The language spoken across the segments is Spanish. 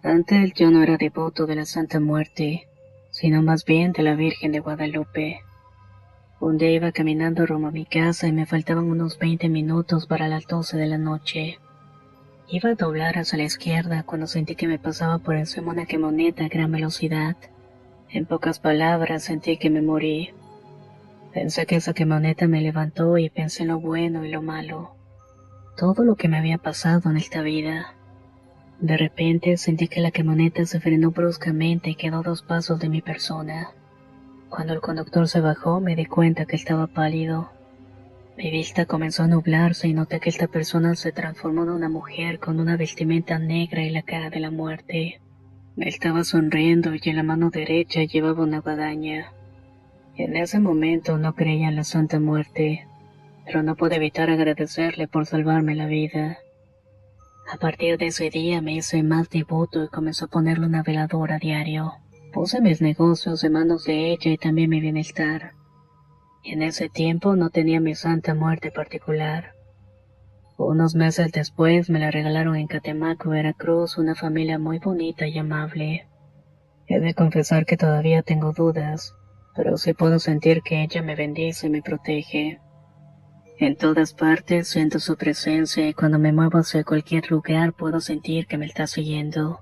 Antes yo no era devoto de la Santa Muerte, sino más bien de la Virgen de Guadalupe. Un día iba caminando rumbo a mi casa y me faltaban unos 20 minutos para las 12 de la noche. Iba a doblar hacia la izquierda cuando sentí que me pasaba por encima una camioneta a gran velocidad. En pocas palabras sentí que me morí. Pensé que esa camioneta me levantó y pensé en lo bueno y lo malo. Todo lo que me había pasado en esta vida. De repente sentí que la camioneta se frenó bruscamente y quedó a 2 pasos de mi persona. Cuando el conductor se bajó me di cuenta que estaba pálido. Mi vista comenzó a nublarse y noté que esta persona se transformó en una mujer con una vestimenta negra y la cara de la muerte. Me estaba sonriendo y en la mano derecha llevaba una guadaña. En ese momento no creía en la Santa Muerte, pero no pude evitar agradecerle por salvarme la vida. A partir de ese día me hice más devoto y comenzó a ponerle una veladora a diario. Puse mis negocios en manos de ella y también mi bienestar. En ese tiempo no tenía mi Santa Muerte particular. Unos meses después me la regalaron en Catemaco, Veracruz, una familia muy bonita y amable. He de confesar que todavía tengo dudas, pero sí puedo sentir que ella me bendice y me protege. En todas partes siento su presencia y cuando me muevo hacia cualquier lugar puedo sentir que me está siguiendo.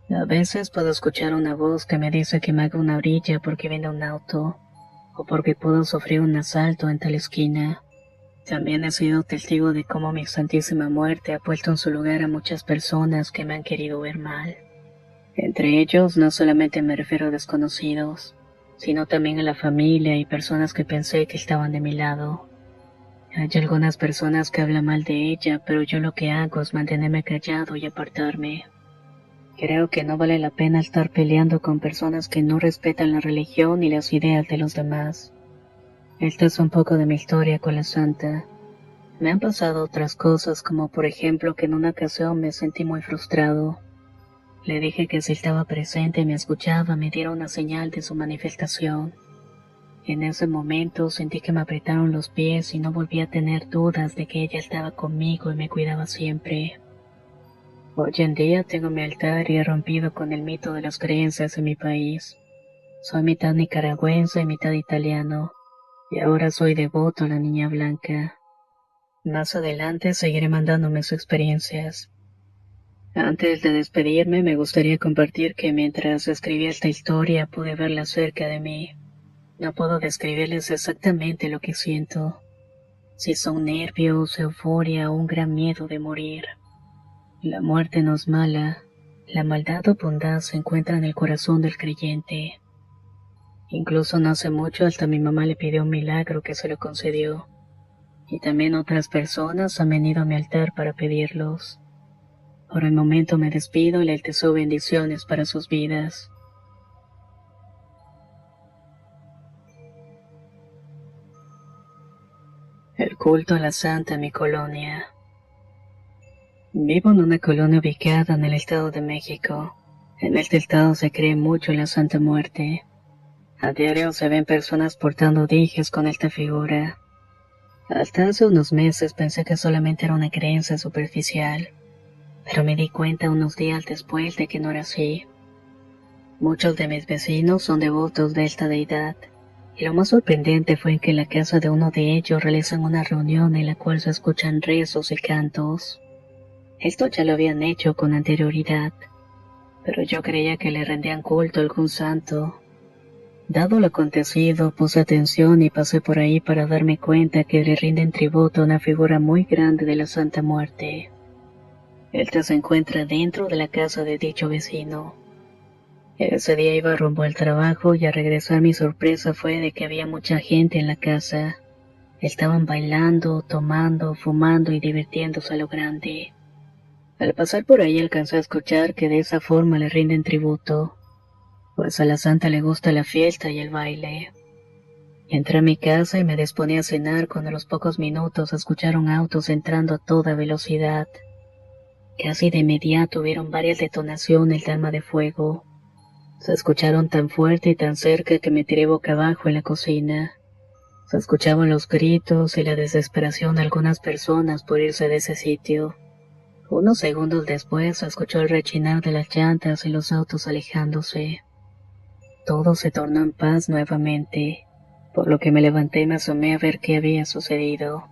A veces puedo escuchar una voz que me dice que me haga una orilla porque viene un auto, o porque puedo sufrir un asalto en tal esquina. También he sido testigo de cómo mi Santísima Muerte ha puesto en su lugar a muchas personas que me han querido ver mal. Entre ellos no solamente me refiero a desconocidos, sino también a la familia y personas que pensé que estaban de mi lado. Hay algunas personas que hablan mal de ella, pero yo lo que hago es mantenerme callado y apartarme. Creo que no vale la pena estar peleando con personas que no respetan la religión y las ideas de los demás. Esta es un poco de mi historia con la santa. Me han pasado otras cosas, como por ejemplo que en una ocasión me sentí muy frustrado. Le dije que si estaba presente y me escuchaba me diera una señal de su manifestación. En ese momento sentí que me apretaron los pies y no volví a tener dudas de que ella estaba conmigo y me cuidaba siempre. Hoy en día tengo mi altar y he rompido con el mito de las creencias en mi país. Soy mitad nicaragüense y mitad italiano, y ahora soy devoto a la Niña Blanca. Más adelante seguiré mandando mis experiencias. Antes de despedirme me gustaría compartir que mientras escribía esta historia pude verla cerca de mí. No puedo describirles exactamente lo que siento, si son nervios, euforia o un gran miedo de morir. La muerte no es mala, la maldad o bondad se encuentra en el corazón del creyente. Incluso no hace mucho hasta mi mamá le pidió un milagro que se lo concedió, y también otras personas han venido a mi altar para pedirlos. Por el momento me despido y les deseo bendiciones para sus vidas. El culto a la santa en mi colonia. Vivo en una colonia ubicada en el Estado de México. En este estado se cree mucho en la Santa Muerte. A diario se ven personas portando dijes con esta figura. Hasta hace unos meses pensé que solamente era una creencia superficial, pero me di cuenta unos días después de que no era así. Muchos de mis vecinos son devotos de esta deidad, y lo más sorprendente fue que en la casa de uno de ellos realizan una reunión en la cual se escuchan rezos y cantos. Esto ya lo habían hecho con anterioridad, pero yo creía que le rendían culto a algún santo. Dado lo acontecido, puse atención y pasé por ahí para darme cuenta que le rinden tributo a una figura muy grande de la Santa Muerte. Esta se encuentra dentro de la casa de dicho vecino. Ese día iba rumbo al trabajo y al regresar mi sorpresa fue de que había mucha gente en la casa. Estaban bailando, tomando, fumando y divirtiéndose a lo grande. Al pasar por ahí alcancé a escuchar que de esa forma le rinden tributo, pues a la santa le gusta la fiesta y el baile. Entré a mi casa y me disponía a cenar cuando a los pocos minutos escucharon autos entrando a toda velocidad. Casi de inmediato hubieron varias detonaciones de arma de fuego. Se escucharon tan fuerte y tan cerca que me tiré boca abajo en la cocina. Se escuchaban los gritos y la desesperación de algunas personas por irse de ese sitio. Unos segundos después se escuchó el rechinar de las llantas y los autos alejándose. Todo se tornó en paz nuevamente, por lo que me levanté y me asomé a ver qué había sucedido.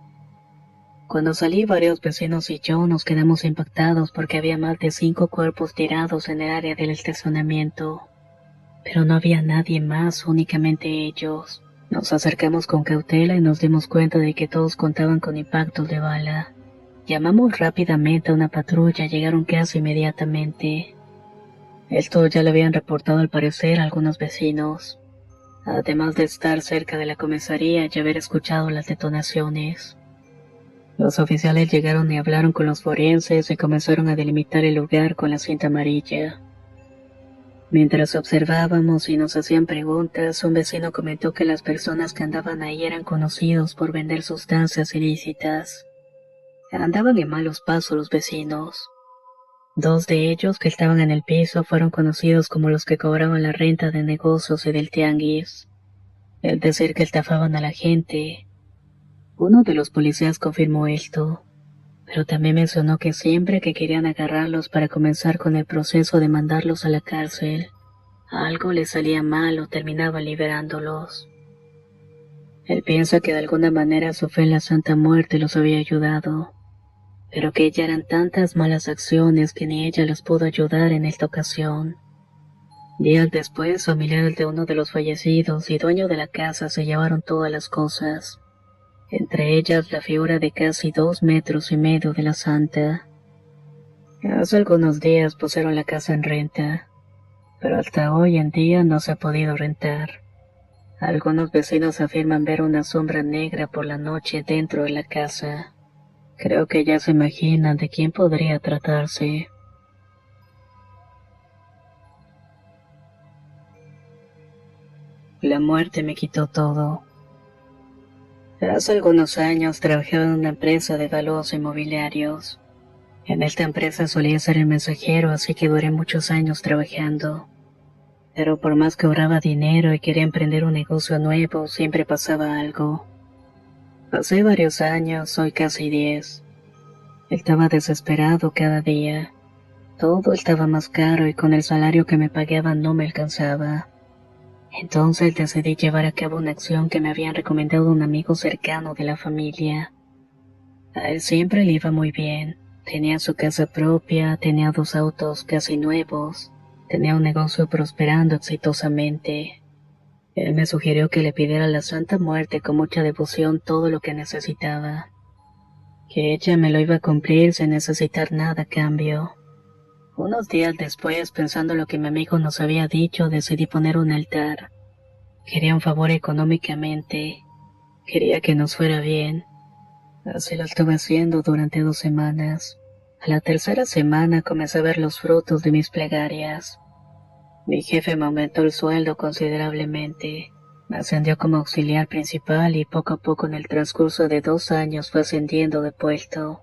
Cuando salí, varios vecinos y yo nos quedamos impactados porque había más de 5 cuerpos tirados en el área del estacionamiento. Pero no había nadie más, únicamente ellos. Nos acercamos con cautela y nos dimos cuenta de que todos contaban con impactos de bala. Llamamos rápidamente a una patrulla y llegaron casi inmediatamente. Esto ya lo habían reportado al parecer a algunos vecinos, además de estar cerca de la comisaría y haber escuchado las detonaciones. Los oficiales llegaron y hablaron con los forenses y comenzaron a delimitar el lugar con la cinta amarilla. Mientras observábamos y nos hacían preguntas, un vecino comentó que las personas que andaban ahí eran conocidos por vender sustancias ilícitas. Andaban en malos pasos los vecinos. 2 de ellos que estaban en el piso fueron conocidos como los que cobraban la renta de negocios y del tianguis, es decir, que estafaban a la gente. Uno de los policías confirmó esto, pero también mencionó que siempre que querían agarrarlos para comenzar con el proceso de mandarlos a la cárcel, algo les salía mal o terminaba liberándolos. Él piensa que de alguna manera su fe en la Santa Muerte los había ayudado, pero que ya eran tantas malas acciones que ni ella los pudo ayudar en esta ocasión. Días después, familiares de uno de los fallecidos y dueño de la casa se llevaron todas las cosas, entre ellas la figura de casi 2,5 metros de la santa. Hace algunos días pusieron la casa en renta, pero hasta hoy en día no se ha podido rentar. Algunos vecinos afirman ver una sombra negra por la noche dentro de la casa. Creo que ya se imaginan de quién podría tratarse. La muerte me quitó todo. Hace algunos años trabajaba en una empresa de valores inmobiliarios. En esta empresa solía ser el mensajero, así que duré muchos años trabajando. Pero por más que ahorraba dinero y quería emprender un negocio nuevo, siempre pasaba algo. Pasé varios años, hoy casi 10. Estaba desesperado cada día. Todo estaba más caro y con el salario que me pagaban no me alcanzaba. Entonces decidí llevar a cabo una acción que me habían recomendado un amigo cercano de la familia. A él siempre le iba muy bien. Tenía su casa propia, tenía 2 autos casi nuevos, tenía un negocio prosperando exitosamente. Él me sugirió que le pidiera a la Santa Muerte con mucha devoción todo lo que necesitaba, que ella me lo iba a cumplir sin necesitar nada a cambio. Unos días después, pensando lo que mi amigo nos había dicho, decidí poner un altar. Quería un favor económicamente, quería que nos fuera bien. Así lo estuve haciendo durante 2 semanas. A la tercera semana comencé a ver los frutos de mis plegarias. Mi jefe me aumentó el sueldo considerablemente. Me ascendió como auxiliar principal y poco a poco en el transcurso de 2 años fue ascendiendo de puesto.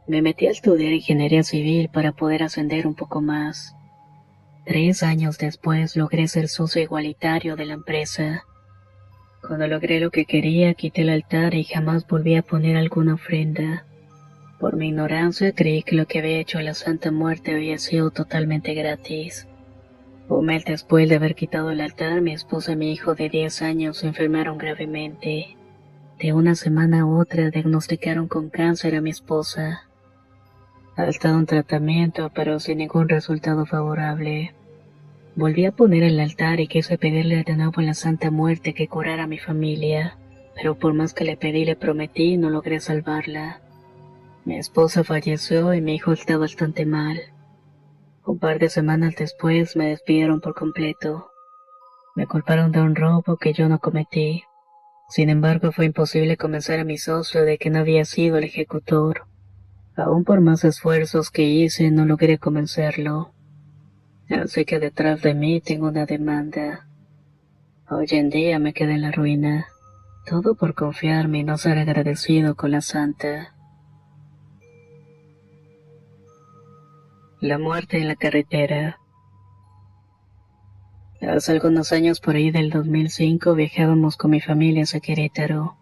Me metí a estudiar ingeniería civil para poder ascender un poco más. 3 años después logré ser socio igualitario de la empresa. Cuando logré lo que quería, quité el altar y jamás volví a poner alguna ofrenda. Por mi ignorancia creí que lo que había hecho a la Santa Muerte había sido totalmente gratis. Un mes después de haber quitado el altar, mi esposa y mi hijo de 10 años se enfermaron gravemente. De una semana a otra diagnosticaron con cáncer a mi esposa. Ha estado en tratamiento, pero sin ningún resultado favorable. Volví a poner el altar y quise pedirle de nuevo a la Santa Muerte que curara a mi familia, pero por más que le pedí y le prometí, no logré salvarla. Mi esposa falleció y mi hijo está bastante mal. Un par de semanas después me despidieron por completo. Me culparon de un robo que yo no cometí. Sin embargo, fue imposible convencer a mi socio de que no había sido el ejecutor. Aún por más esfuerzos que hice, no logré convencerlo. Así que detrás de mí tengo una demanda. Hoy en día me quedé en la ruina. Todo por confiarme y no ser agradecido con la santa. La muerte en la carretera. Hace algunos años, por ahí del 2005, viajábamos con mi familia hacia Querétaro.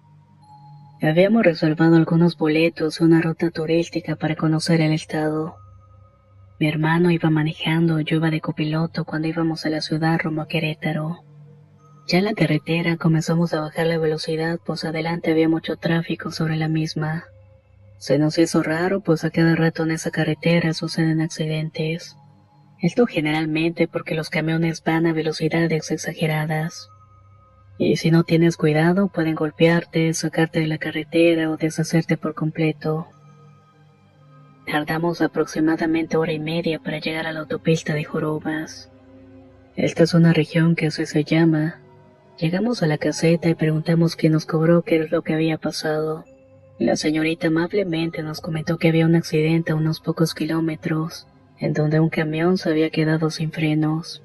Habíamos reservado algunos boletos y una ruta turística para conocer el estado. Mi hermano iba manejando, yo iba de copiloto cuando íbamos a la ciudad rumbo a Querétaro. Ya en la carretera comenzamos a bajar la velocidad, pues adelante había mucho tráfico sobre la misma. Se nos hizo raro, pues a cada rato en esa carretera suceden accidentes. Esto generalmente porque los camiones van a velocidades exageradas. Y si no tienes cuidado, pueden golpearte, sacarte de la carretera o deshacerte por completo. Tardamos aproximadamente hora y media para llegar a la autopista de Jorobas. Esta es una región que así se llama. Llegamos a la caseta y preguntamos quién nos cobró qué es lo que había pasado. La señorita amablemente nos comentó que había un accidente a unos pocos kilómetros, en donde un camión se había quedado sin frenos.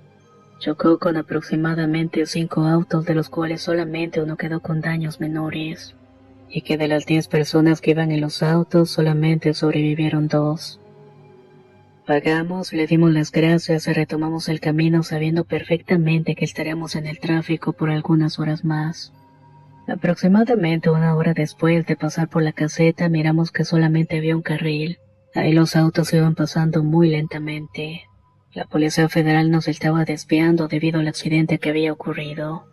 Chocó con aproximadamente 5 autos, de los cuales solamente uno quedó con daños menores, y que de las 10 personas que iban en los autos solamente sobrevivieron 2. Pagamos, le dimos las gracias y retomamos el camino sabiendo perfectamente que estaríamos en el tráfico por algunas horas más. Aproximadamente una hora después de pasar por la caseta miramos que solamente había un carril. Ahí los autos iban pasando muy lentamente. La Policía Federal nos estaba desviando debido al accidente que había ocurrido.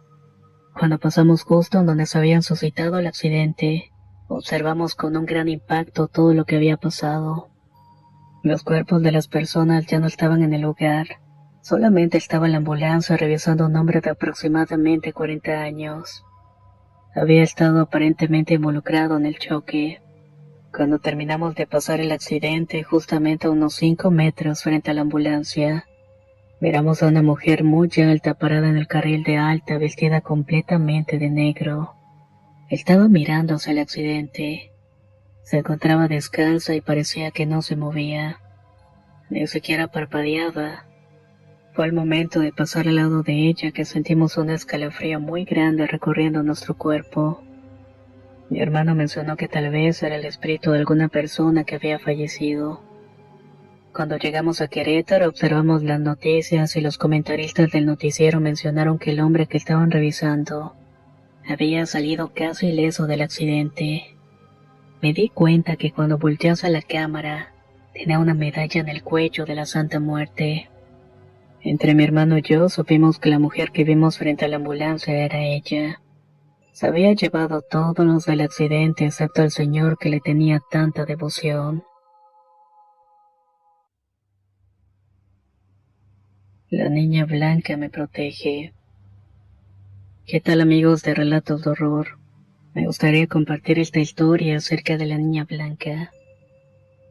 Cuando pasamos justo en donde se habían suscitado el accidente, observamos con un gran impacto todo lo que había pasado. Los cuerpos de las personas ya no estaban en el lugar. Solamente estaba la ambulancia revisando a un hombre de aproximadamente 40 años. Había estado aparentemente involucrado en el choque. Cuando terminamos de pasar el accidente, justamente a unos 5 metros frente a la ambulancia, miramos a una mujer muy alta parada en el carril de alta, vestida completamente de negro. Estaba mirando hacia el accidente. Se encontraba descalza y parecía que no se movía. Ni siquiera parpadeaba. Fue el momento de pasar al lado de ella que sentimos un escalofrío muy grande recorriendo nuestro cuerpo. Mi hermano mencionó que tal vez era el espíritu de alguna persona que había fallecido. Cuando llegamos a Querétaro observamos las noticias y los comentaristas del noticiero mencionaron que el hombre que estaban revisando había salido casi ileso del accidente. Me di cuenta que cuando volteé hacia la cámara tenía una medalla en el cuello de la Santa Muerte. Entre mi hermano y yo supimos que la mujer que vimos frente a la ambulancia era ella. Se había llevado todos los del accidente excepto al señor que le tenía tanta devoción. La niña blanca me protege. ¿Qué tal, amigos de Relatos de Horror? Me gustaría compartir esta historia acerca de la niña blanca.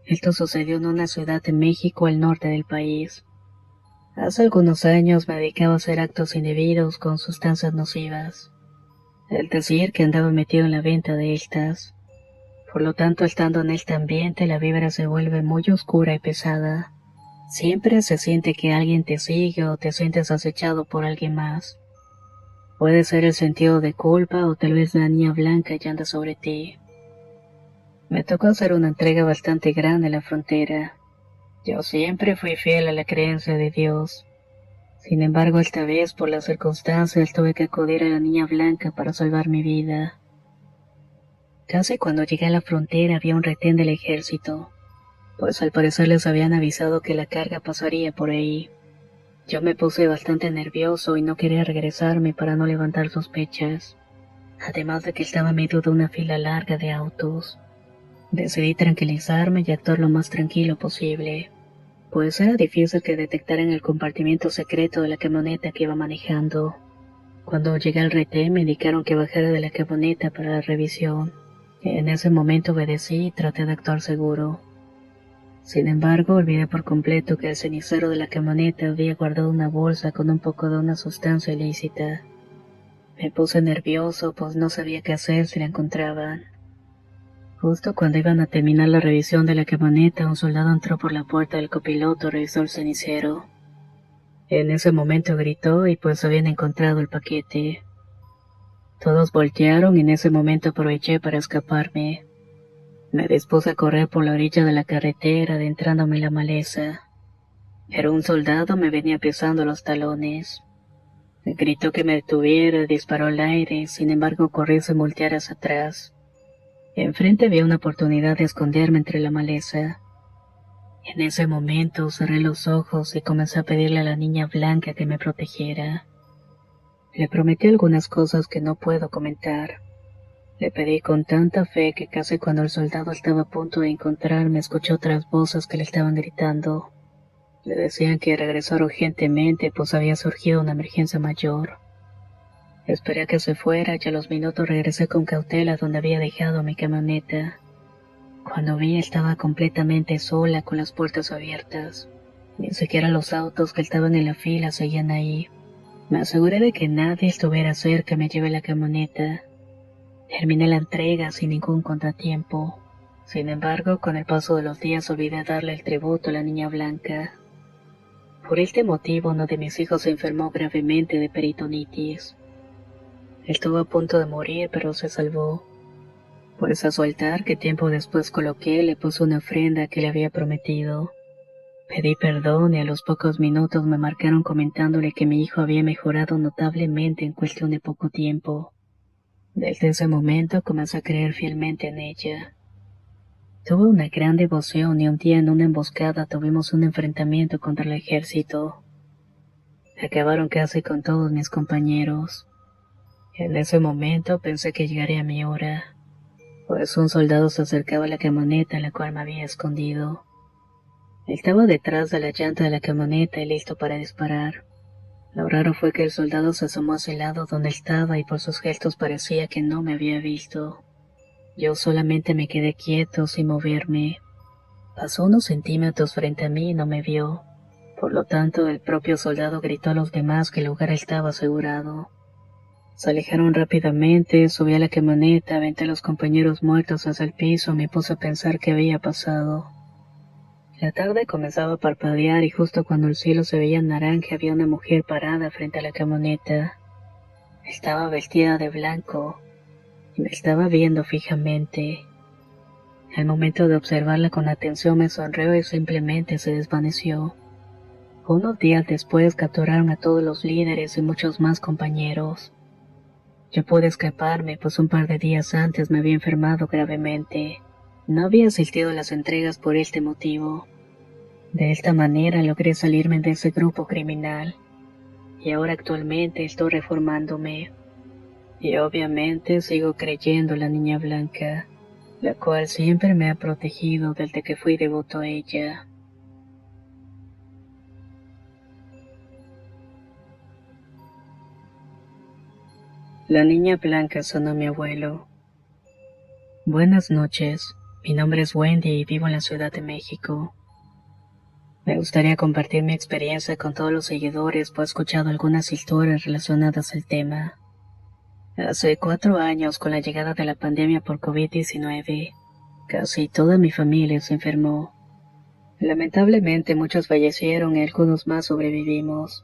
Esto sucedió en una ciudad de México al norte del país. Hace algunos años me dedicaba a hacer actos indebidos con sustancias nocivas. Es decir, que andaba metido en la venta de estas. Por lo tanto, estando en este ambiente, la vibra se vuelve muy oscura y pesada. Siempre se siente que alguien te sigue o te sientes acechado por alguien más. Puede ser el sentido de culpa o tal vez la niña blanca ya anda sobre ti. Me tocó hacer una entrega bastante grande en la frontera. Yo siempre fui fiel a la creencia de Dios. Sin embargo, esta vez, por las circunstancias, tuve que acudir a la niña blanca para salvar mi vida. Casi cuando llegué a la frontera había un retén del ejército, pues al parecer les habían avisado que la carga pasaría por ahí. Yo me puse bastante nervioso y no quería regresarme para no levantar sospechas, además de que estaba en medio de una fila larga de autos. Decidí tranquilizarme y actuar lo más tranquilo posible, pues era difícil que detectaran el compartimiento secreto de la camioneta que iba manejando. Cuando llegué al retén me indicaron que bajara de la camioneta para la revisión. En ese momento obedecí y traté de actuar seguro. Sin embargo, olvidé por completo que el cenicero de la camioneta había guardado una bolsa con un poco de una sustancia ilícita. Me puse nervioso, pues no sabía qué hacer si la encontraban. Justo cuando iban a terminar la revisión de la camioneta, un soldado entró por la puerta del copiloto y revisó el cenicero. En ese momento gritó y pues habían encontrado el paquete. Todos voltearon y en ese momento aproveché para escaparme. Me dispuse a correr por la orilla de la carretera, adentrándome en la maleza. Pero un soldado me venía pisando los talones. Gritó que me detuviera y disparó al aire, sin embargo corrí sin voltear hacia atrás. Enfrente había una oportunidad de esconderme entre la maleza. En ese momento cerré los ojos y comencé a pedirle a la niña blanca que me protegiera. Le prometí algunas cosas que no puedo comentar. Le pedí con tanta fe que casi cuando el soldado estaba a punto de encontrarme escuché otras voces que le estaban gritando. Le decían que regresara urgentemente pues había surgido una emergencia mayor. Esperé a que se fuera y a los minutos regresé con cautela donde había dejado mi camioneta. Cuando vi estaba completamente sola con las puertas abiertas. Ni siquiera los autos que estaban en la fila seguían ahí. Me aseguré de que nadie estuviera cerca y me llevé la camioneta. Terminé la entrega sin ningún contratiempo. Sin embargo, con el paso de los días olvidé darle el tributo a la niña blanca. Por este motivo, uno de mis hijos se enfermó gravemente de peritonitis. Estuvo a punto de morir, pero se salvó. Pues a su altar, que tiempo después coloqué, le puse una ofrenda que le había prometido. Pedí perdón y a los pocos minutos me marcaron comentándole que mi hijo había mejorado notablemente en cuestión de poco tiempo. Desde ese momento comencé a creer fielmente en ella. Tuve una gran devoción y un día en una emboscada tuvimos un enfrentamiento contra el ejército. Acabaron casi con todos mis compañeros. En ese momento pensé que llegaría mi hora, pues un soldado se acercaba a la camioneta en la cual me había escondido. Estaba detrás de la llanta de la camioneta y listo para disparar. Lo raro fue que el soldado se asomó hacia el lado donde estaba y por sus gestos parecía que no me había visto. Yo solamente me quedé quieto sin moverme. Pasó unos centímetros frente a mí y no me vio. Por lo tanto, el propio soldado gritó a los demás que el lugar estaba asegurado. Se alejaron rápidamente, subí a la camioneta, aventé a los compañeros muertos hacia el piso y me puse a pensar qué había pasado. La tarde comenzaba a parpadear y justo cuando el cielo se veía naranja había una mujer parada frente a la camioneta. Estaba vestida de blanco y me estaba viendo fijamente. Al momento de observarla con atención me sonrió y simplemente se desvaneció. Unos días después capturaron a todos los líderes y muchos más compañeros. Yo pude escaparme, pues un par de días antes me había enfermado gravemente. No había asistido a las entregas por este motivo. De esta manera logré salirme de ese grupo criminal. Y ahora actualmente estoy reformándome. Y obviamente sigo creyendo en la niña blanca, la cual siempre me ha protegido desde que fui devoto a ella. La niña blanca sonó mi abuelo. Buenas noches, mi nombre es Wendy y vivo en la Ciudad de México. Me gustaría compartir mi experiencia con todos los seguidores, pues he escuchado algunas historias relacionadas al tema. Hace 4 años, con la llegada de la pandemia por COVID-19, casi toda mi familia se enfermó. Lamentablemente muchos fallecieron y algunos más sobrevivimos.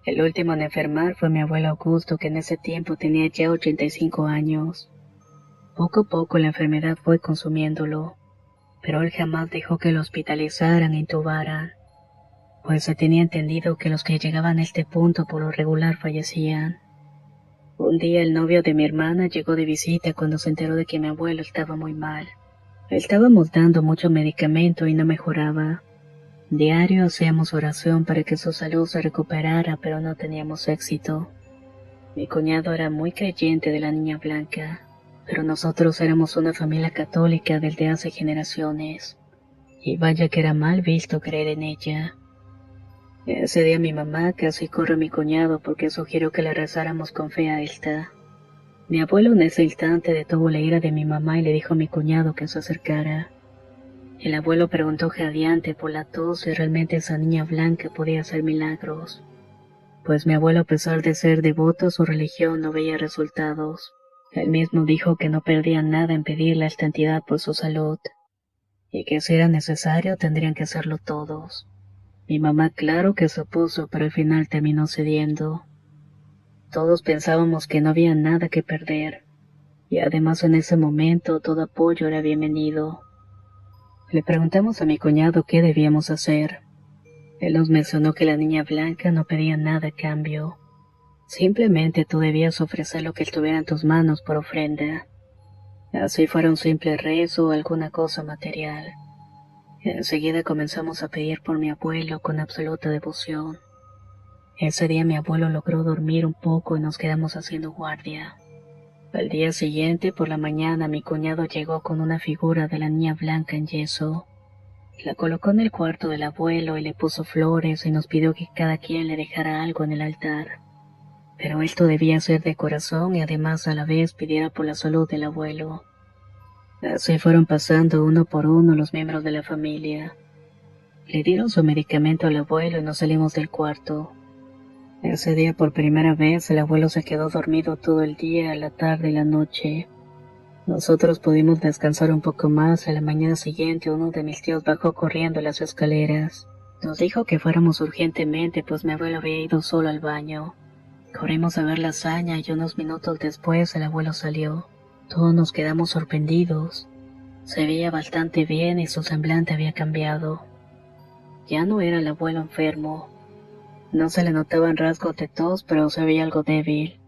El último en enfermar fue mi abuelo Augusto, que en ese tiempo tenía ya 85 años. Poco a poco la enfermedad fue consumiéndolo, pero él jamás dejó que lo hospitalizaran e intubaran, pues se tenía entendido que los que llegaban a este punto por lo regular fallecían. Un día el novio de mi hermana llegó de visita cuando se enteró de que mi abuelo estaba muy mal. Le estábamos dando mucho medicamento y no mejoraba. Diario hacíamos oración para que su salud se recuperara, pero no teníamos éxito. Mi cuñado era muy creyente de la niña blanca, pero nosotros éramos una familia católica desde hace generaciones, y vaya que era mal visto creer en ella. Ese día mi mamá casi corre a mi cuñado porque sugirió que le rezáramos con fe a esta. Mi abuelo en ese instante detuvo la ira de mi mamá y le dijo a mi cuñado que se acercara. El abuelo preguntó jadeante por la tos si realmente esa niña blanca podía hacer milagros, pues mi abuelo, a pesar de ser devoto a su religión, no veía resultados. Él mismo dijo que no perdía nada en pedirle a esta entidad por su salud, y que si era necesario tendrían que hacerlo todos. Mi mamá claro que se opuso, pero al final terminó cediendo. Todos pensábamos que no había nada que perder, y además en ese momento todo apoyo era bienvenido. Le preguntamos a mi cuñado qué debíamos hacer. Él nos mencionó que la niña blanca no pedía nada a cambio. Simplemente tú debías ofrecer lo que estuviera en tus manos por ofrenda. Así fuera un simple rezo o alguna cosa material. Enseguida comenzamos a pedir por mi abuelo con absoluta devoción. Ese día mi abuelo logró dormir un poco y nos quedamos haciendo guardia. Al día siguiente, por la mañana, mi cuñado llegó con una figura de la niña blanca en yeso. La colocó en el cuarto del abuelo y le puso flores y nos pidió que cada quien le dejara algo en el altar. Pero esto debía ser de corazón y además a la vez pidiera por la salud del abuelo. Así fueron pasando uno por uno los miembros de la familia. Le dieron su medicamento al abuelo y nos salimos del cuarto. Ese día por primera vez el abuelo se quedó dormido todo el día, la tarde y la noche. Nosotros pudimos descansar un poco más. A la mañana siguiente uno de mis tíos bajó corriendo las escaleras. Nos dijo que fuéramos urgentemente pues mi abuelo había ido solo al baño. Corrimos a ver la hazaña y unos minutos después el abuelo salió. Todos nos quedamos sorprendidos. Se veía bastante bien y su semblante había cambiado. Ya no era el abuelo enfermo. No se le notaban rasgos de tos, pero se veía algo débil.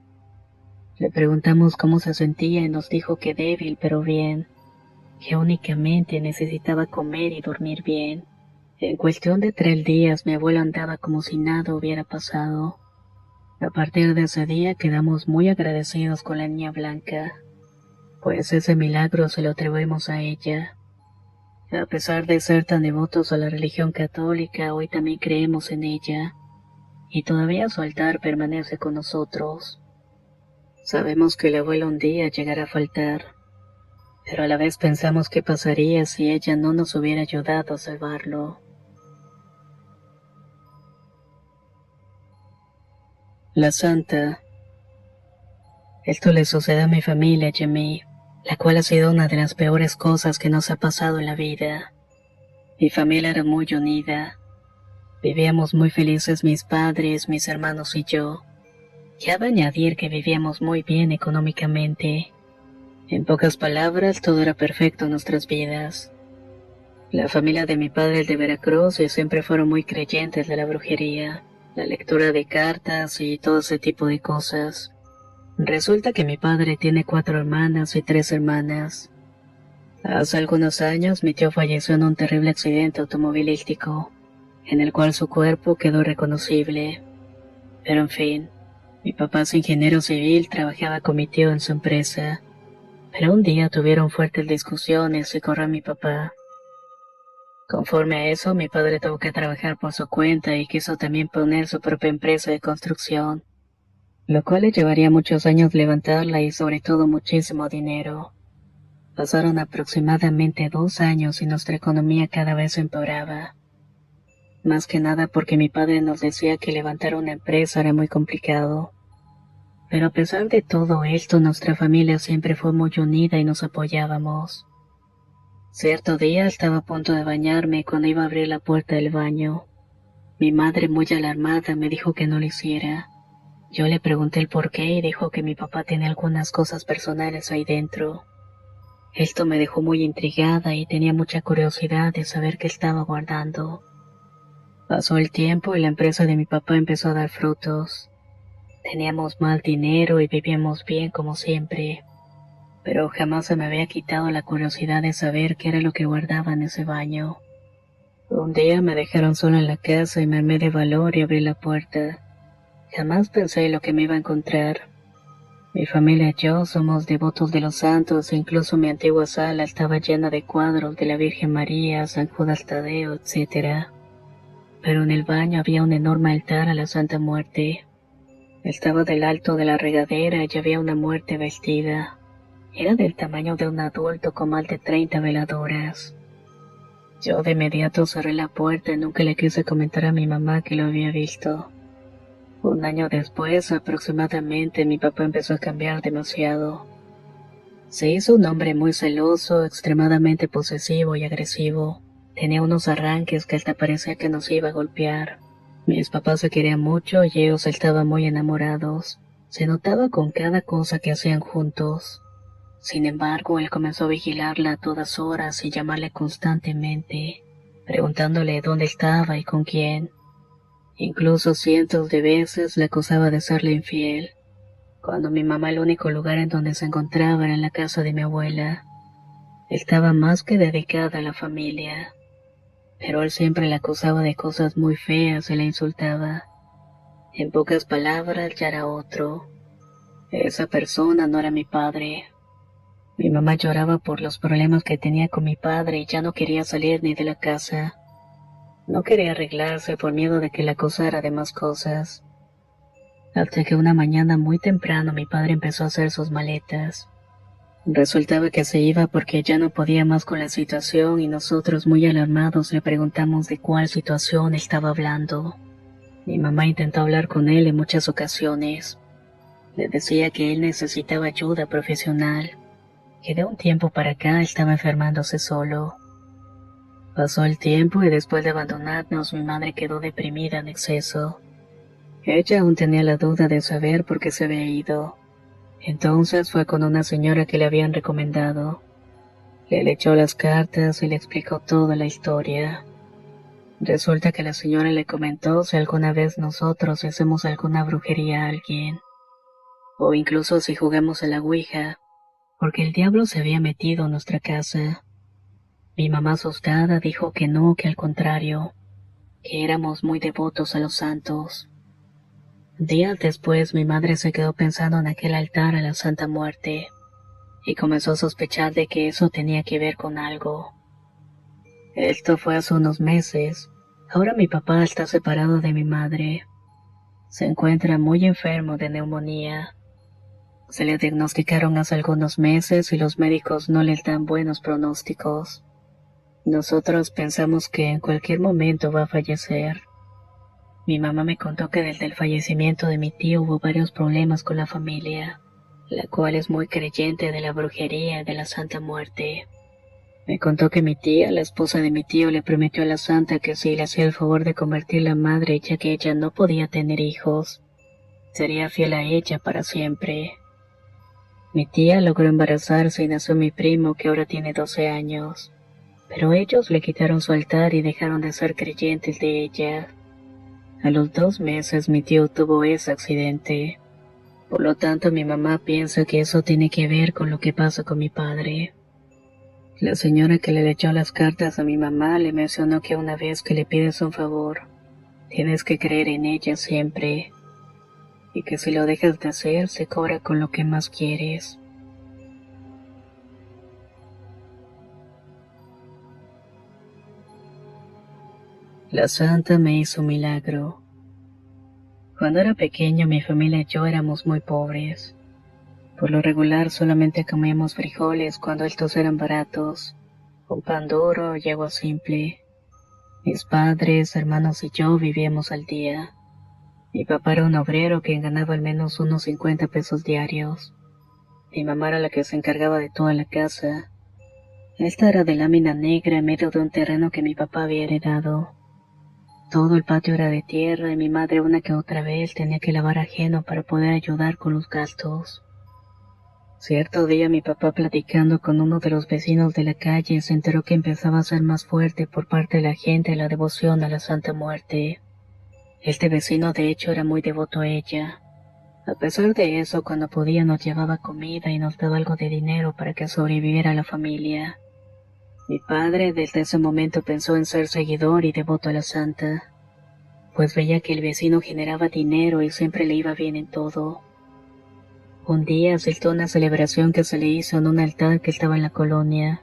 Le preguntamos cómo se sentía y nos dijo que débil pero bien, que únicamente necesitaba comer y dormir bien. En cuestión de 3 días mi abuelo andaba como si nada hubiera pasado. A partir de ese día quedamos muy agradecidos con la niña blanca, pues ese milagro se lo atribuimos a ella. A pesar de ser tan devotos a la religión católica, hoy también creemos en ella, y todavía su altar permanece con nosotros. Sabemos que el abuelo un día llegará a faltar, pero a la vez pensamos qué pasaría si ella no nos hubiera ayudado a salvarlo. La Santa. Esto le sucede a mi familia y a mí, la cual ha sido una de las peores cosas que nos ha pasado en la vida. Mi familia era muy unida. Vivíamos muy felices mis padres, mis hermanos y yo. Cabe añadir que vivíamos muy bien económicamente. En pocas palabras, todo era perfecto en nuestras vidas. La familia de mi padre es de Veracruz y siempre fueron muy creyentes de la brujería, la lectura de cartas y todo ese tipo de cosas. Resulta que mi padre tiene 4 hermanas y 3 hermanas. Hace algunos años mi tío falleció en un terrible accidente automovilístico, en el cual su cuerpo quedó irreconocible. Pero en fin, mi papá es ingeniero civil, trabajaba con mi tío en su empresa. Pero un día tuvieron fuertes discusiones y corrió a mi papá. Conforme a eso, mi padre tuvo que trabajar por su cuenta y quiso también poner su propia empresa de construcción, lo cual le llevaría muchos años levantarla y sobre todo muchísimo dinero. Pasaron aproximadamente 2 años y nuestra economía cada vez empeoraba. Más que nada porque mi padre nos decía que levantar una empresa era muy complicado. Pero a pesar de todo esto, nuestra familia siempre fue muy unida y nos apoyábamos. Cierto día estaba a punto de bañarme cuando iba a abrir la puerta del baño. Mi madre, muy alarmada, me dijo que no lo hiciera. Yo le pregunté el por qué y dijo que mi papá tenía algunas cosas personales ahí dentro. Esto me dejó muy intrigada y tenía mucha curiosidad de saber qué estaba guardando. Pasó el tiempo y la empresa de mi papá empezó a dar frutos. Teníamos mal dinero y vivíamos bien como siempre, pero jamás se me había quitado la curiosidad de saber qué era lo que guardaba en ese baño. Un día me dejaron sola en la casa y me armé de valor y abrí la puerta. Jamás pensé lo que me iba a encontrar. Mi familia y yo somos devotos de los santos e incluso mi antigua sala estaba llena de cuadros de la Virgen María, San Judas Tadeo, etc. Pero en el baño había un enorme altar a la Santa Muerte. Estaba del alto de la regadera y había una muerte vestida. Era del tamaño de un adulto con más de 30 veladoras. Yo de inmediato cerré la puerta y nunca le quise comentar a mi mamá que lo había visto. Un año después, aproximadamente, mi papá empezó a cambiar demasiado. Se hizo un hombre muy celoso, extremadamente posesivo y agresivo. Tenía unos arranques que hasta parecía que nos iba a golpear. Mis papás se querían mucho y ellos estaban muy enamorados. Se notaba con cada cosa que hacían juntos. Sin embargo, él comenzó a vigilarla a todas horas y llamarle constantemente, preguntándole dónde estaba y con quién. Incluso cientos de veces le acusaba de serle infiel. Cuando mi mamá el único lugar en donde se encontraba era en la casa de mi abuela. Estaba más que dedicada a la familia, pero él siempre la acusaba de cosas muy feas y la insultaba. En pocas palabras, ya era otro. Esa persona no era mi padre. Mi mamá lloraba por los problemas que tenía con mi padre y ya no quería salir ni de la casa. No quería arreglarse por miedo de que la acusara de más cosas. Hasta que una mañana muy temprano mi padre empezó a hacer sus maletas. Resultaba que se iba porque ya no podía más con la situación y nosotros muy alarmados le preguntamos de cuál situación estaba hablando. Mi mamá intentó hablar con él en muchas ocasiones. Le decía que él necesitaba ayuda profesional, que de un tiempo para acá estaba enfermándose solo. Pasó el tiempo y después de abandonarnos mi madre quedó deprimida en exceso. Ella aún tenía la duda de saber por qué se había ido. Entonces fue con una señora que le habían recomendado. Le leyó las cartas y le explicó toda la historia. Resulta que la señora le comentó si alguna vez nosotros hacemos alguna brujería a alguien, o incluso si jugamos a la ouija, porque el diablo se había metido en nuestra casa. Mi mamá asustada dijo que no, que al contrario, que éramos muy devotos a los santos. Días después mi madre se quedó pensando en aquel altar a la Santa Muerte y comenzó a sospechar de que eso tenía que ver con algo. Esto fue hace unos meses. Ahora mi papá está separado de mi madre. Se encuentra muy enfermo de neumonía. Se le diagnosticaron hace algunos meses y los médicos no les dan buenos pronósticos. Nosotros pensamos que en cualquier momento va a fallecer. Mi mamá me contó que desde el fallecimiento de mi tío hubo varios problemas con la familia, la cual es muy creyente de la brujería y de la Santa Muerte. Me contó que mi tía, la esposa de mi tío, le prometió a la santa que si le hacía el favor de convertirla en madre, ya que ella no podía tener hijos, sería fiel a ella para siempre. Mi tía logró embarazarse y nació mi primo, que ahora tiene 12 años, pero ellos le quitaron su altar y dejaron de ser creyentes de ella. A los 2 meses mi tío tuvo ese accidente. Por lo tanto, mi mamá piensa que eso tiene que ver con lo que pasa con mi padre. La señora que le leyó las cartas a mi mamá le mencionó que una vez que le pides un favor, tienes que creer en ella siempre, y que si lo dejas de hacer, se cobra con lo que más quieres. La santa me hizo un milagro. Cuando era pequeño, mi familia y yo éramos muy pobres. Por lo regular solamente comíamos frijoles cuando estos eran baratos, con pan duro y agua simple. Mis padres, hermanos y yo vivíamos al día. Mi papá era un obrero que ganaba al menos unos 50 pesos diarios. Mi mamá era la que se encargaba de toda la casa. Esta era de lámina negra en medio de un terreno que mi papá había heredado. Todo el patio era de tierra y mi madre una que otra vez tenía que lavar ajeno para poder ayudar con los gastos. Cierto día mi papá, platicando con uno de los vecinos de la calle, se enteró que empezaba a ser más fuerte por parte de la gente la devoción a la Santa Muerte. Este vecino de hecho era muy devoto a ella. A pesar de eso, cuando podía nos llevaba comida y nos daba algo de dinero para que sobreviviera la familia. Mi padre desde ese momento pensó en ser seguidor y devoto a la santa, pues veía que el vecino generaba dinero y siempre le iba bien en todo. Un día asistió a una celebración que se le hizo en un altar que estaba en la colonia.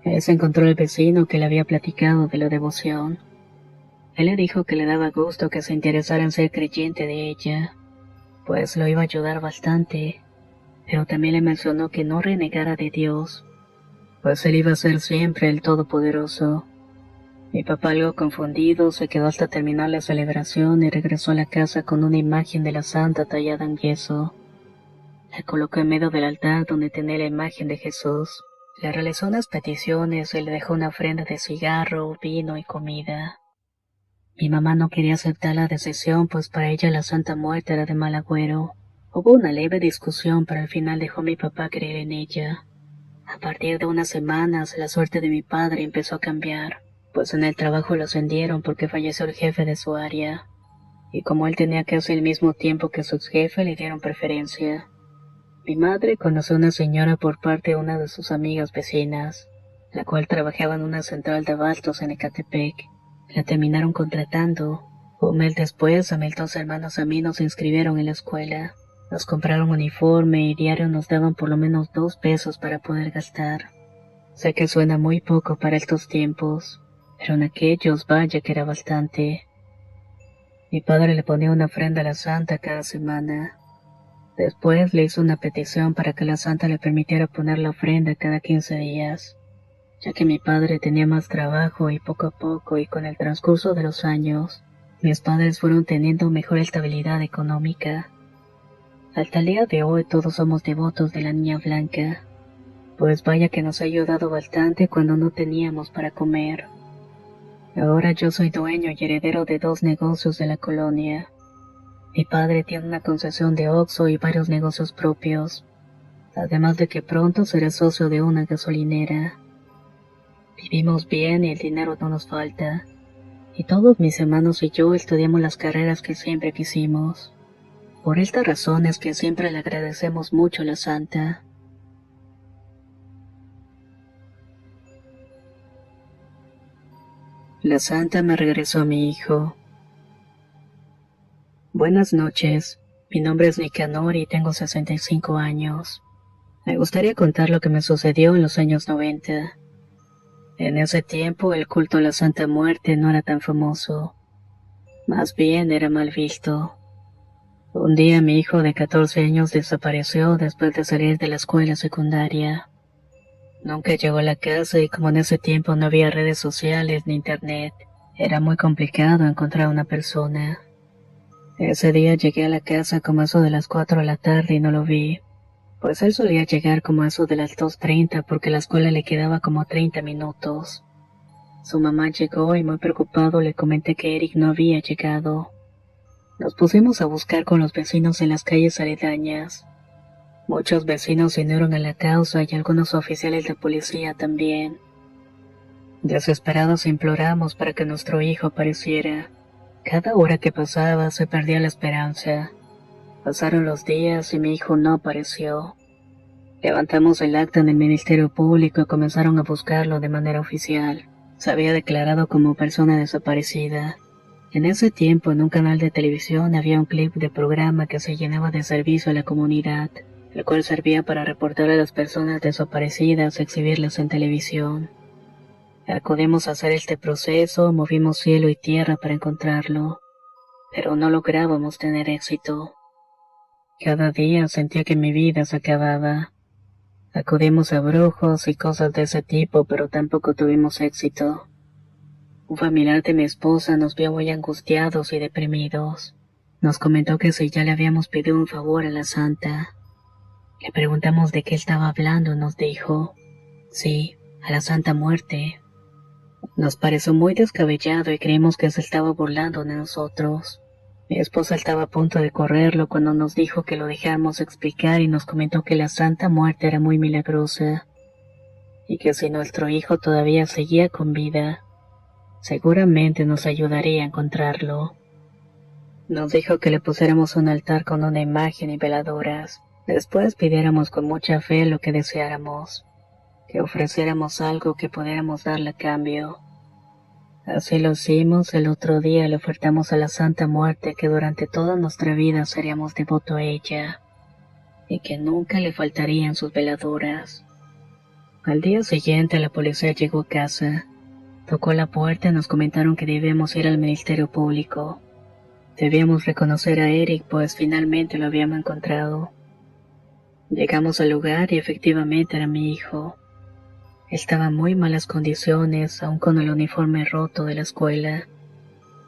Él se encontró el vecino que le había platicado de la devoción. Él le dijo que le daba gusto que se interesara en ser creyente de ella, pues lo iba a ayudar bastante, pero también le mencionó que no renegara de Dios, pues él iba a ser siempre el Todopoderoso. Mi papá, algo confundido, se quedó hasta terminar la celebración y regresó a la casa con una imagen de la santa tallada en yeso. La colocó en medio del altar donde tenía la imagen de Jesús. Le realizó unas peticiones y le dejó una ofrenda de cigarro, vino y comida. Mi mamá no quería aceptar la decisión, pues para ella la Santa Muerte era de mal agüero. Hubo una leve discusión, pero al final dejó a mi papá creer en ella. A partir de unas semanas, la suerte de mi padre empezó a cambiar, pues en el trabajo lo ascendieron porque falleció el jefe de su área. y como él tenía casi el mismo tiempo que su ex jefe, le dieron preferencia. Mi madre conoció a una señora por parte de una de sus amigas vecinas, la cual trabajaba en una central de abastos en Ecatepec. La terminaron contratando. Un mes después, a mis 2 hermanos a mí nos inscribieron en la escuela. Nos compraron uniforme y diario nos daban por lo menos 2 pesos para poder gastar. Sé que suena muy poco para estos tiempos, pero en aquellos vaya que era bastante. Mi padre le ponía una ofrenda a la santa cada semana. Después le hizo una petición para que la santa le permitiera poner la ofrenda cada 15 días, ya que mi padre tenía más trabajo y poco a poco y con el transcurso de los años, mis padres fueron teniendo mejor estabilidad económica. Hasta el día de hoy todos somos devotos de la Niña Blanca, pues vaya que nos ha ayudado bastante cuando no teníamos para comer. Ahora yo soy dueño y heredero de 2 negocios de la colonia. Mi padre tiene una concesión de Oxxo y varios negocios propios, además de que pronto será socio de una gasolinera. Vivimos bien y el dinero no nos falta, y todos mis hermanos y yo estudiamos las carreras que siempre quisimos. Por esta razón es que siempre le agradecemos mucho a la santa. La santa me regresó a mi hijo. Buenas noches, mi nombre es Nicanor y tengo 65 años. Me gustaría contar lo que me sucedió en los años 90. En ese tiempo el culto a la Santa Muerte no era tan famoso, más bien era mal visto. Un día mi hijo de 14 años desapareció después de salir de la escuela secundaria. Nunca llegó a la casa y como en ese tiempo no había redes sociales ni internet, era muy complicado encontrar a una persona. Ese día llegué a la casa como eso de las 4 de la tarde y no lo vi, pues él solía llegar como eso de las 2:30 porque la escuela le quedaba como 30 minutos. Su mamá llegó y muy preocupado le comenté que Eric no había llegado. Nos pusimos a buscar con los vecinos en las calles aledañas. Muchos vecinos se unieron a la causa y algunos oficiales de policía también. Desesperados imploramos para que nuestro hijo apareciera. Cada hora que pasaba se perdía la esperanza. Pasaron los días y mi hijo no apareció. Levantamos el acta en el Ministerio Público y comenzaron a buscarlo de manera oficial. Se había declarado como persona desaparecida. En ese tiempo, en un canal de televisión había un clip de programa que se llenaba de servicio a la comunidad, el cual servía para reportar a las personas desaparecidas y exhibirlas en televisión. Acudimos a hacer este proceso, movimos cielo y tierra para encontrarlo, pero no lográbamos tener éxito. Cada día sentía que mi vida se acababa. Acudimos a brujos y cosas de ese tipo, pero tampoco tuvimos éxito. Un familiar de mi esposa nos vio muy angustiados y deprimidos. Nos comentó que si ya le habíamos pedido un favor a la santa. Le preguntamos de qué estaba hablando y nos dijo, sí, a la Santa Muerte. Nos pareció muy descabellado y creímos que se estaba burlando de nosotros. Mi esposa estaba a punto de correrlo cuando nos dijo que lo dejáramos explicar y nos comentó que la Santa Muerte era muy milagrosa y que si nuestro hijo todavía seguía con vida, seguramente nos ayudaría a encontrarlo. Nos dijo que le pusiéramos un altar con una imagen y veladoras. Después pidiéramos con mucha fe lo que deseáramos, que ofreciéramos algo que pudiéramos darle a cambio. Así lo hicimos. El otro día le ofertamos a la Santa Muerte que durante toda nuestra vida seríamos devotos a ella y que nunca le faltarían sus veladoras. Al día siguiente la policía llegó a casa. Tocó la puerta y nos comentaron que debíamos ir al Ministerio Público. Debíamos reconocer a Eric, pues finalmente lo habíamos encontrado. Llegamos al lugar y efectivamente era mi hijo. Estaba en muy malas condiciones, aún con el uniforme roto de la escuela.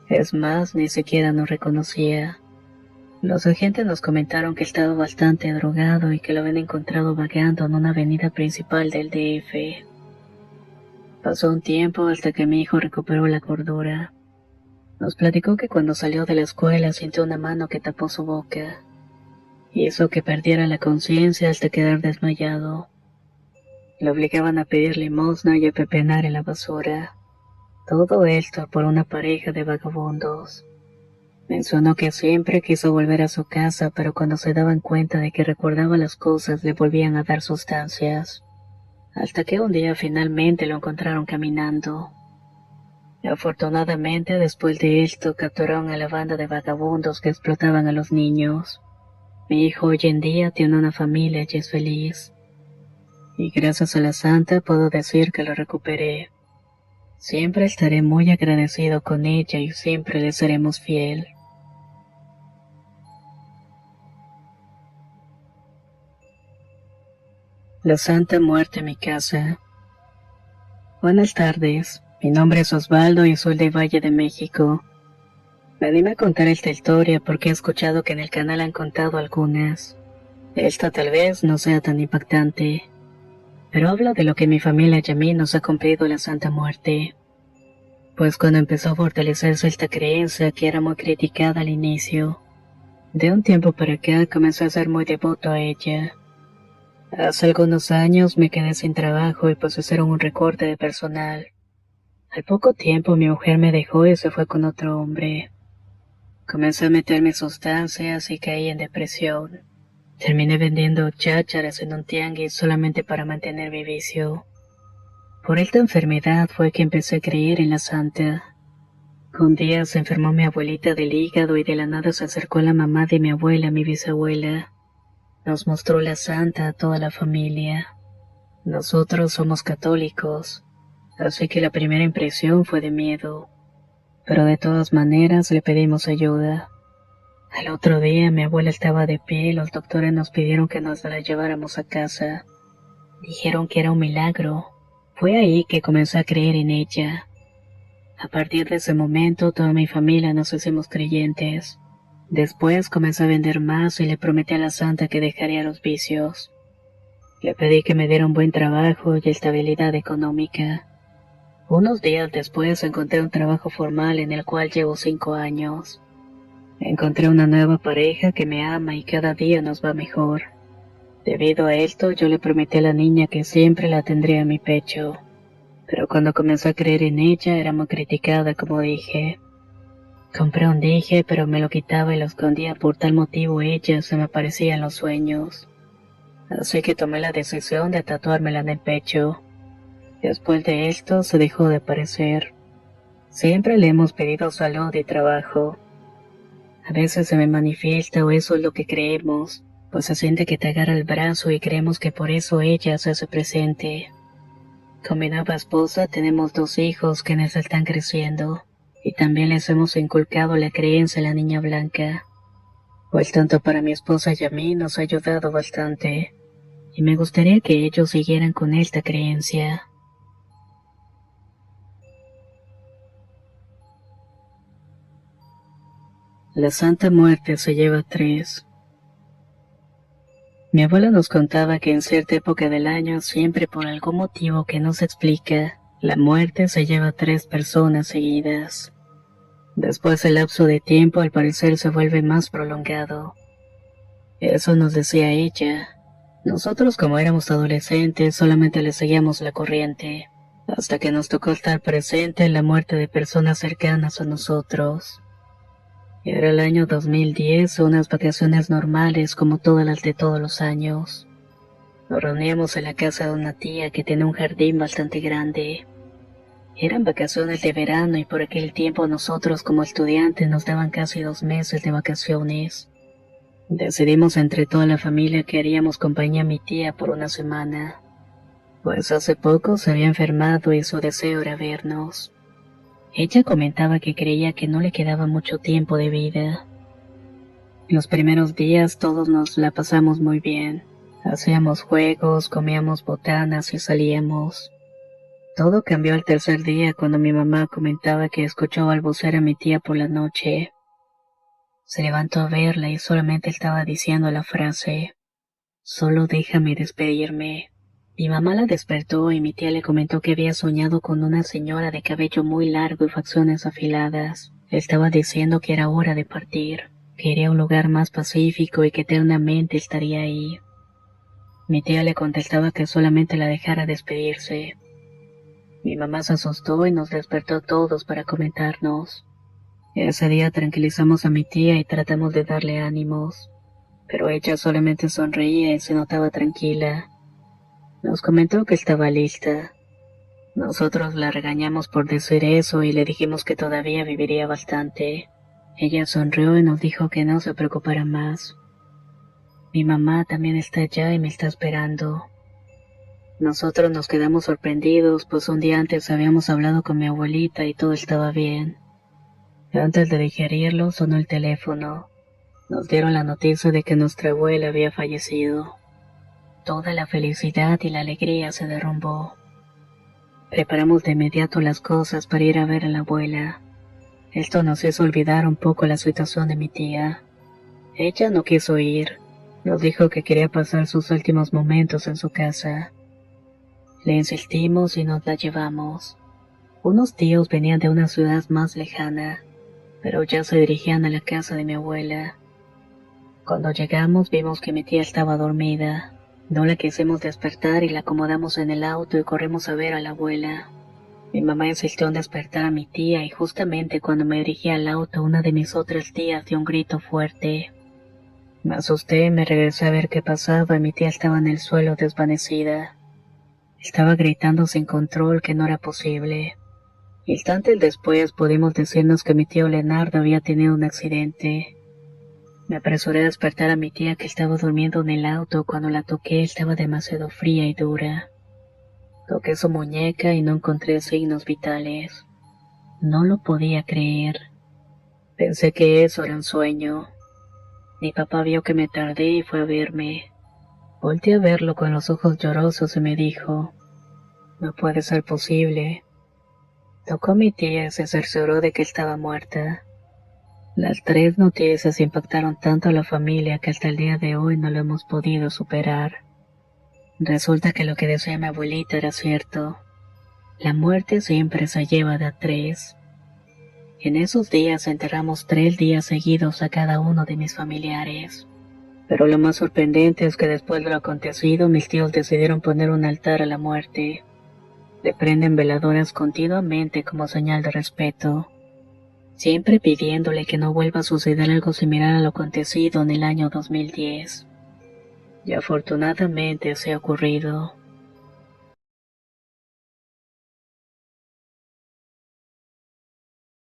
Es más, ni siquiera nos reconocía. Los agentes nos comentaron que estaba bastante drogado y que lo habían encontrado vagando en una avenida principal del DF. Pasó un tiempo hasta que mi hijo recuperó la cordura. Nos platicó que cuando salió de la escuela sintió una mano que tapó su boca. Hizo que perdiera la conciencia hasta quedar desmayado. Lo obligaban a pedir limosna y a pepenar en la basura. Todo esto por una pareja de vagabundos. Mencionó que siempre quiso volver a su casa, pero cuando se daban cuenta de que recordaba las cosas le volvían a dar sustancias. Hasta que un día finalmente lo encontraron caminando. Afortunadamente, después de esto, capturaron a la banda de vagabundos que explotaban a los niños. Mi hijo hoy en día tiene una familia y es feliz. Y gracias a la santa puedo decir que lo recuperé. Siempre estaré muy agradecido con ella y siempre le seremos fiel. La Santa Muerte en mi casa. Buenas tardes, mi nombre es Osvaldo y soy de Valle de México. Me anime a contar esta historia porque he escuchado que en el canal han contado algunas. Esta tal vez no sea tan impactante, pero habla de lo que mi familia y a mí nos ha cumplido la Santa Muerte. Pues cuando empezó a fortalecerse esta creencia que era muy criticada al inicio, de un tiempo para acá comencé a ser muy devoto a ella. Hace algunos años me quedé sin trabajo y pues hicieron un recorte de personal. Al poco tiempo mi mujer me dejó y se fue con otro hombre. Comencé a meterme sustancias y caí en depresión. Terminé vendiendo chácharas en un tianguis solamente para mantener mi vicio. Por esta enfermedad fue que empecé a creer en la santa. Un día se enfermó mi abuelita del hígado y de la nada se acercó la mamá de mi abuela, mi bisabuela. Nos mostró la santa a toda la familia. Nosotros somos católicos, así que la primera impresión fue de miedo. Pero de todas maneras le pedimos ayuda. Al otro día mi abuela estaba de pie y los doctores nos pidieron que nos la lleváramos a casa. Dijeron que era un milagro. Fue ahí que comencé a creer en ella. A partir de ese momento toda mi familia nos hicimos creyentes. Después comencé a vender más y le prometí a la santa que dejaría los vicios. Le pedí que me diera un buen trabajo y estabilidad económica. Unos días después encontré un trabajo formal en el cual llevo 5 años. Encontré una nueva pareja que me ama y cada día nos va mejor. Debido a esto, yo le prometí a la niña que siempre la tendría en mi pecho. Pero cuando comencé a creer en ella, era muy criticada, como dije. Compré un dije, pero me lo quitaba y lo escondía, por tal motivo ella se me aparecía en los sueños. Así que tomé la decisión de tatuármela en el pecho. Después de esto, se dejó de aparecer. Siempre le hemos pedido salud y trabajo. A veces se me manifiesta o eso es lo que creemos, pues se siente que te agarra el brazo y creemos que por eso ella se hace presente. Con mi nueva esposa tenemos 2 hijos quienes están creciendo, y también les hemos inculcado la creencia en la niña blanca. Pues tanto para mi esposa y a mí nos ha ayudado bastante, y me gustaría que ellos siguieran con esta creencia. La Santa Muerte se lleva 3. Mi abuela nos contaba que en cierta época del año, siempre por algún motivo que no se explica, la muerte se lleva 3 personas seguidas. Después el lapso de tiempo al parecer se vuelve más prolongado. Eso nos decía ella. Nosotros como éramos adolescentes solamente le seguíamos la corriente, hasta que nos tocó estar presente en la muerte de personas cercanas a nosotros. Era el año 2010, unas vacaciones normales como todas las de todos los años. Nos reuníamos en la casa de una tía que tiene un jardín bastante grande. Eran vacaciones de verano y por aquel tiempo nosotros como estudiantes nos daban casi 2 meses de vacaciones. Decidimos entre toda la familia que haríamos compañía a mi tía por una semana, pues hace poco se había enfermado y su deseo era vernos. Ella comentaba que creía que no le quedaba mucho tiempo de vida. Los primeros días todos nos la pasamos muy bien. Hacíamos juegos, comíamos botanas y salíamos. Todo cambió al tercer día cuando mi mamá comentaba que escuchó balbucear a mi tía por la noche. Se levantó a verla y solamente estaba diciendo la frase: «Solo déjame despedirme». Mi mamá la despertó y mi tía le comentó que había soñado con una señora de cabello muy largo y facciones afiladas. Estaba diciendo que era hora de partir, que iría a un lugar más pacífico y que eternamente estaría ahí. Mi tía le contestaba que solamente la dejara despedirse. Mi mamá se asustó y nos despertó a todos para comentarnos. Ese día tranquilizamos a mi tía y tratamos de darle ánimos, pero ella solamente sonreía y se notaba tranquila. Nos comentó que estaba lista. Nosotros la regañamos por decir eso y le dijimos que todavía viviría bastante. Ella sonrió y nos dijo que no se preocupara más. Mi mamá también está allá y me está esperando. Nosotros nos quedamos sorprendidos, pues un día antes habíamos hablado con mi abuelita y todo estaba bien. Antes de digerirlo sonó el teléfono. Nos dieron la noticia de que nuestra abuela había fallecido. Toda la felicidad y la alegría se derrumbó. Preparamos de inmediato las cosas para ir a ver a la abuela. Esto nos hizo olvidar un poco la situación de mi tía. Ella no quiso ir. Nos dijo que quería pasar sus últimos momentos en su casa. Le insistimos y nos la llevamos. Unos tíos venían de una ciudad más lejana, pero ya se dirigían a la casa de mi abuela. Cuando llegamos vimos que mi tía estaba dormida. No la quisimos despertar y la acomodamos en el auto y corrimos a ver a la abuela. Mi mamá insistió en despertar a mi tía y justamente cuando me dirigí al auto una de mis otras tías dio un grito fuerte. Me asusté y me regresé a ver qué pasaba y mi tía estaba en el suelo desvanecida. Estaba gritando sin control que no era posible. Instantes después pudimos decirnos que mi tío Leonardo había tenido un accidente. Me apresuré a despertar a mi tía que estaba durmiendo en el auto. Cuando la toqué estaba demasiado fría y dura. Toqué su muñeca y no encontré signos vitales. No lo podía creer. Pensé que eso era un sueño. Mi papá vio que me tardé y fue a verme. Volteé a verlo con los ojos llorosos y me dijo, «No puede ser posible». Tocó a mi tía y se cercioró de que estaba muerta. Las tres noticias impactaron tanto a la familia que hasta el día de hoy no lo hemos podido superar. Resulta que lo que decía mi abuelita era cierto. La muerte siempre se lleva de a tres. En esos días enterramos 3 días seguidos a cada uno de mis familiares. Pero lo más sorprendente es que después de lo acontecido mis tíos decidieron poner un altar a la muerte. Le prenden veladoras continuamente como señal de respeto, siempre pidiéndole que no vuelva a suceder algo similar a lo acontecido en el año 2010. Y afortunadamente se ha ocurrido.